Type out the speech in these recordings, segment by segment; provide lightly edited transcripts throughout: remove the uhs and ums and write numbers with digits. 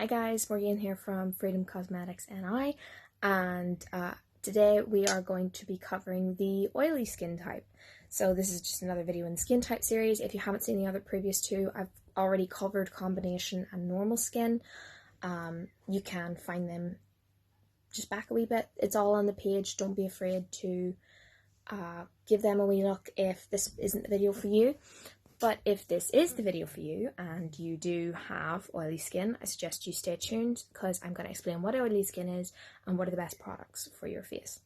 Hi guys, Morgan here from Freedom Cosmetics NI, and today we are going to be covering the oily skin type. So this is just another video in the skin type series. If you haven't seen the other previous two, I've already covered combination and normal skin. You can find them just back a wee bit. It's all on the page. Don't be afraid to give them a wee look if this isn't the video for you. But if this is the video for you and you do have oily skin, I suggest you stay tuned because I'm going to explain what oily skin is and what are the best products for your face.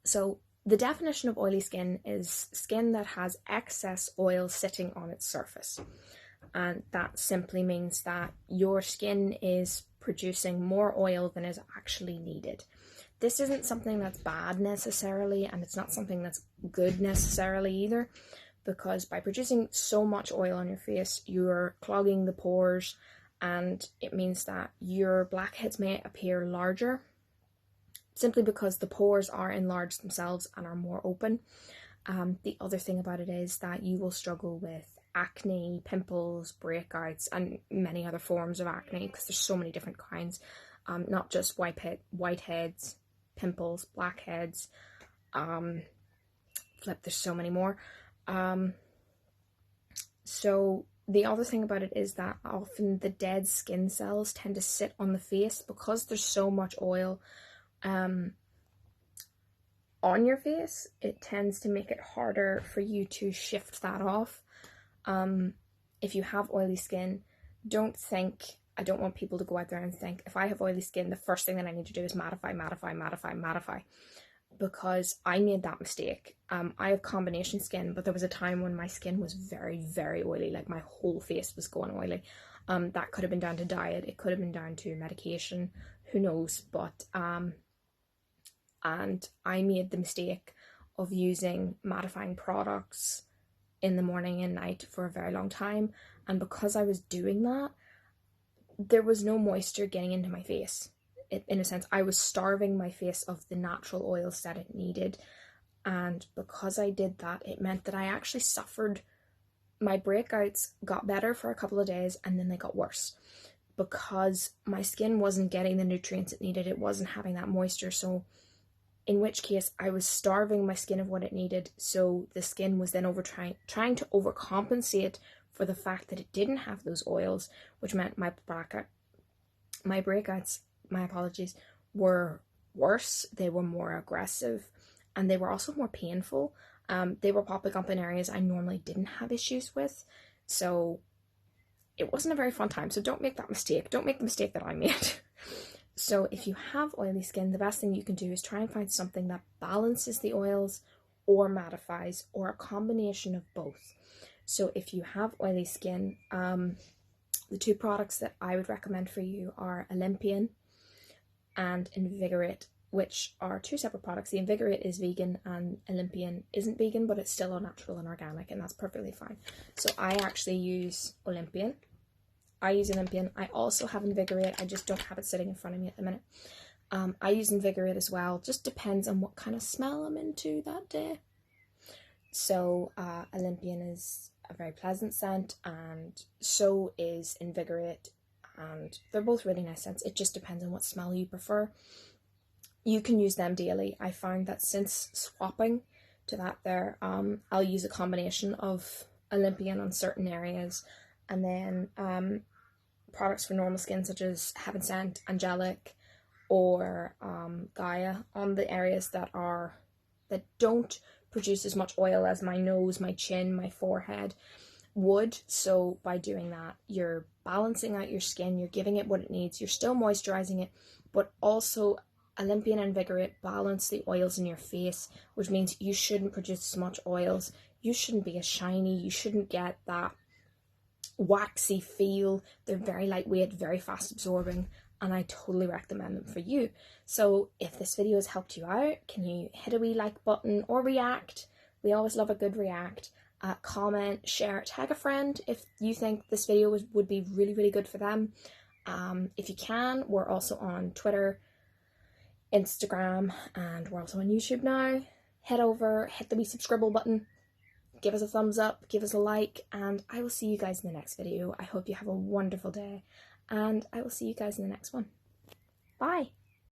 So the definition of oily skin is skin that has excess oil sitting on its surface. And that simply means that your skin is producing more oil than is actually needed. This isn't something that's bad necessarily, and it's not something that's good necessarily either, because by producing so much oil on your face, you're clogging the pores, and it means that your blackheads may appear larger simply because the pores are enlarged themselves and are more open. The other thing about it is that you will struggle with acne, pimples, breakouts, and many other forms of acne because there's so many different kinds, not just whiteheads, pimples, blackheads, there's so many more. So the other thing about it is that often the dead skin cells tend to sit on the face because there's so much oil on your face. It tends to make it harder for you to shift that off. If you have oily skin, I don't want people to go out there and think, if I have oily skin, the first thing that I need to do is mattify. Because I made that mistake. I have combination skin, but there was a time when my skin was very, very oily, like my whole face was going oily. That could have been down to diet, it could have been down to medication, who knows, but and I made the mistake of using mattifying products in the morning and night for a very long time, and because I was doing that, there was no moisture getting into my face. In a sense, I was starving my face of the natural oils that it needed, and because I did that, it meant that I actually suffered. My breakouts got better for a couple of days and then they got worse because my skin wasn't getting the nutrients it needed. It wasn't having that moisture, so in which case I was starving my skin of what it needed, so the skin was then trying to overcompensate for the fact that it didn't have those oils, which meant my breakouts, my apologies, were worse, they were more aggressive, and they were also more painful. They were popping up in areas I normally didn't have issues with, so it wasn't a very fun time. So don't make that mistake. Don't make the mistake that I made. So if you have oily skin, the best thing you can do is try and find something that balances the oils or mattifies, or a combination of both. So if you have oily skin, the two products that I would recommend for you are Olympian and Invigorate, which are two separate products. The Invigorate is vegan and Olympian isn't vegan, but it's still all natural and organic, and that's perfectly fine. So I actually use Olympian. I also have Invigorate. I just don't have it sitting in front of me at the minute. I use Invigorate as well. Just depends on what kind of smell I'm into that day. So Olympian is a very pleasant scent, and so is Invigorate, and they're both really nice scents. It just depends on what smell you prefer. You can use them daily. I found that since swapping to that there, I'll use a combination of Olympian on certain areas, and then products for normal skin such as Heaven Scent, Angelic, or Gaia on the areas that don't produce as much oil as my nose, my chin, my forehead would. So by doing that, you're balancing out your skin, you're giving it what it needs, you're still moisturizing it, but also Olympian and Invigorate balance the oils in your face, which means you shouldn't produce as much oils, you shouldn't be as shiny, you shouldn't get that waxy feel. They're very lightweight, very fast absorbing, and I totally recommend them for you. So if this video has helped you out, can you hit a wee like button or react? We always love a good react. Comment, share, tag a friend if you think this video would be really, really good for them. If you can, we're also on Twitter, Instagram, and we're also on YouTube now. Head over, hit the wee subscribe button, give us a thumbs up, give us a like, and I will see you guys in the next video. I hope you have a wonderful day, and I will see you guys in the next one. Bye!